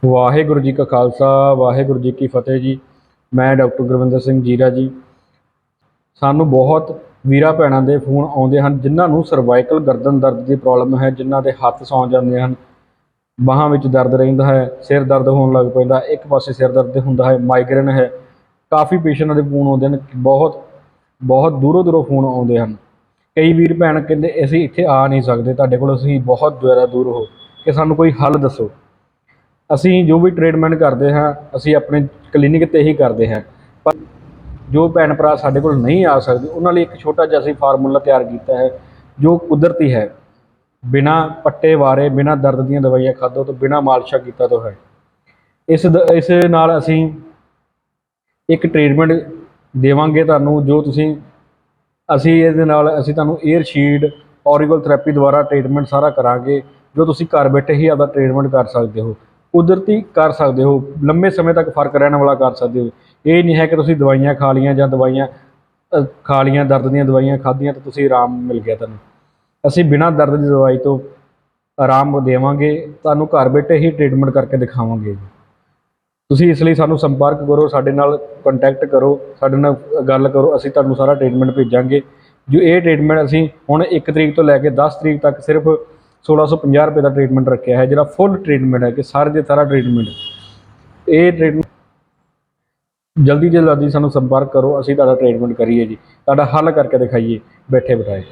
ਵਾਹਿਗੁਰੂ ਜੀ ਕਾ ਖਾਲਸਾ ਵਾਹਿਗੁਰੂ ਜੀ ਕੀ ਫਤਿਹ ਜੀ। ਮੈਂ ਡਾਕਟਰ ਗੁਰਵਿੰਦਰ ਸਿੰਘ ਜੀਰਾ ਜੀ। ਸਾਨੂੰ ਬਹੁਤ ਵੀਰਾਂ ਭੈਣਾਂ ਦੇ ਫੋਨ ਆਉਂਦੇ ਹਨ ਜਿਨ੍ਹਾਂ ਨੂੰ ਸਰਵਾਈਕਲ ਗਰਦਨ ਦਰਦ ਦੀ ਪ੍ਰੋਬਲਮ ਹੈ, ਜਿਨ੍ਹਾਂ ਦੇ ਹੱਥ ਸੌਂ ਜਾਂਦੇ ਹਨ, ਬਾਹਾਂ ਵਿੱਚ ਦਰਦ ਰਹਿੰਦਾ ਹੈ, ਸਿਰ ਦਰਦ ਹੋਣ ਲੱਗ ਪੈਂਦਾ, ਇੱਕ ਪਾਸੇ ਸਿਰ ਦਰਦ ਹੁੰਦਾ ਹੈ, ਮਾਈਗ੍ਰੇਨ ਹੈ। ਕਾਫੀ ਪੇਸ਼ੈਂਟਾਂ ਦੇ ਫੋਨ ਆਉਂਦੇ ਹਨ, ਬਹੁਤ ਬਹੁਤ ਦੂਰੋਂ ਦੂਰੋਂ ਫੋਨ ਆਉਂਦੇ ਹਨ। ਕਈ ਵੀਰ ਭੈਣ ਕਹਿੰਦੇ ਅਸੀਂ ਇੱਥੇ ਆ ਨਹੀਂ ਸਕਦੇ, ਤੁਹਾਡੇ ਕੋਲ ਅਸੀਂ ਬਹੁਤ ਜ਼ਿਆਦਾ ਦੂਰ ਹੋ, ਕਿ ਸਾਨੂੰ ਕੋਈ ਹੱਲ ਦੱਸੋ। ਅਸੀਂ ਜੋ ਵੀ ਟਰੀਟਮੈਂਟ ਕਰਦੇ ਹਾਂ ਅਸੀਂ ਆਪਣੇ ਕਲੀਨਿਕ 'ਤੇ ਹੀ ਕਰਦੇ ਹਾਂ, ਪਰ ਜੋ ਭੈਣ ਭਰਾ ਸਾਡੇ ਕੋਲ ਨਹੀਂ ਆ ਸਕਦੇ ਉਹਨਾਂ ਲਈ ਇੱਕ ਛੋਟਾ ਜਿਹਾ ਅਸੀਂ ਫਾਰਮੂਲਾ ਤਿਆਰ ਕੀਤਾ ਹੈ ਜੋ ਕੁਦਰਤੀ ਹੈ, ਬਿਨਾਂ ਪੱਟੇ ਵਾਰੇ, ਬਿਨਾਂ ਦਰਦ ਦੀਆਂ ਦਵਾਈਆਂ ਖਾਧੋ ਤੋਂ, ਬਿਨਾਂ ਮਾਲਸ਼ਾਂ ਕੀਤਾ ਤੋਂ ਹੈ। ਇਸ ਨਾਲ ਅਸੀਂ ਇੱਕ ਟਰੀਟਮੈਂਟ ਦੇਵਾਂਗੇ ਤੁਹਾਨੂੰ, ਜੋ ਅਸੀਂ ਇਹਦੇ ਨਾਲ ਅਸੀਂ ਤੁਹਾਨੂੰ ਏਅਰ ਸ਼ੀਲਡ ਔਰੀਗਲ ਥੈਰੇਪੀ ਦੁਆਰਾ ਟਰੀਟਮੈਂਟ ਸਾਰਾ ਕਰਾਂਗੇ, ਜੋ ਤੁਸੀਂ ਘਰ ਬੈਠੇ ਹੀ ਆਪਦਾ ਟਰੀਟਮੈਂਟ ਕਰ ਸਕਦੇ ਹੋ, ਕੁਦਰਤੀ ਕਰ ਸਕਦੇ ਹੋ, ਲੰਬੇ ਸਮੇਂ ਤੱਕ ਫਰਕ ਰਹਿਣ ਵਾਲਾ ਕਰ ਸਕਦੇ ਹੋ। ਇਹ ਨਹੀਂ ਹੈ ਕਿ ਤੁਸੀਂ ਦਵਾਈਆਂ ਖਾ ਲਈਆਂ ਜਾਂ ਖਾ ਲਈਆਂ, ਦਰਦ ਦੀਆਂ ਦਵਾਈਆਂ ਖਾਧੀਆਂ ਤਾਂ ਤੁਸੀਂ ਆਰਾਮ ਮਿਲ ਗਿਆ ਤੁਹਾਨੂੰ। ਅਸੀਂ ਬਿਨਾਂ ਦਰਦ ਦੀ ਦਵਾਈ ਤੋਂ ਆਰਾਮ ਦੇਵਾਂਗੇ, ਤੁਹਾਨੂੰ ਘਰ ਬੈਠੇ ਹੀ ਟਰੀਟਮੈਂਟ ਕਰਕੇ ਦਿਖਾਵਾਂਗੇ। ਤੁਸੀਂ ਇਸ ਲਈ ਸਾਨੂੰ ਸੰਪਰਕ ਕਰੋ, ਸਾਡੇ ਨਾਲ ਕੰਟੈਕਟ ਕਰੋ, ਸਾਡੇ ਨਾਲ ਗੱਲ ਕਰੋ, ਅਸੀਂ ਤੁਹਾਨੂੰ ਸਾਰਾ ਟਰੀਟਮੈਂਟ ਭੇਜਾਂਗੇ। ਜੋ ਇਹ ਟਰੀਟਮੈਂਟ ਅਸੀਂ ਹੁਣ 1 ਤਰੀਕ ਤੋਂ ਲੈ ਕੇ 10 ਤਰੀਕ ਤੱਕ ਸਿਰਫ 1650 ਰੁਪਏ ਦਾ ਟਰੀਟਮੈਂਟ ਰੱਖਿਆ ਹੈ, ਜਿਹੜਾ ਫੁੱਲ ਟਰੀਟਮੈਂਟ ਹੈ ਕਿ ਸਾਰੇ ਦੇ ਸਾਰਾ ਟਰੀਟਮੈਂਟ। ਇਹ ਟਰੀਟਮੈਂਟ ਜਲਦੀ ਤੋਂ ਜਲਦੀ ਸਾਨੂੰ ਸੰਪਰਕ ਕਰੋ, ਅਸੀਂ ਤੁਹਾਡਾ ਟਰੀਟਮੈਂਟ ਕਰੀਏ ਜੀ, ਤੁਹਾਡਾ ਹੱਲ ਕਰਕੇ ਦਿਖਾਈਏ ਬੈਠੇ ਬਿਠਾਏ।